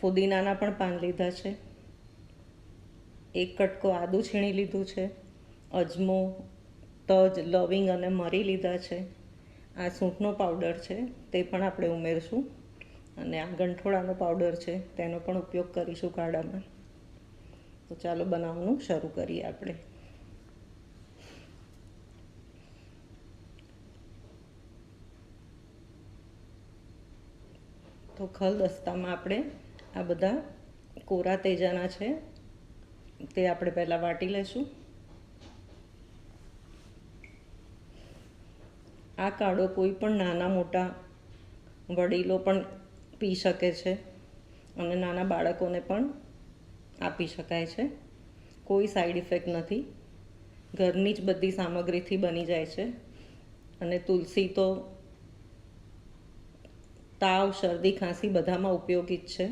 ફુદીનાના પણ પાન લીધા છે, એક કટકો આદું છીણી લીધું છે, અજમો, તજ, લવિંગ અને મરી લીધા છે, આ સૂંઠનો પાવડર છે તે પણ આપણે ઉમેરશું, અને આ ગંઠોડાનો પાવડર છે તેનો પણ ઉપયોગ કરીશું કાઢામાં. તો ચાલો બનાવવાનું શરૂ કરીએ આપણે. તો ખલ દસ્તામાં આપણે આ બધા કોરા તેજાના છે તે આપણે પહેલાં વાટી લઈશું. આ કાઢો કોઈ પણ નાના મોટા વડીલો પણ પી શકે છે અને નાના બાળકોને પણ આપી શકાય છે. કોઈ સાઈડ ઇફેક્ટ નથી, ઘરની જ બધી સામગ્રીથી બની જાય છે. અને તુલસી તો તાવ, શરદી, ખાંસી બધામાં ઉપયોગી જ છે,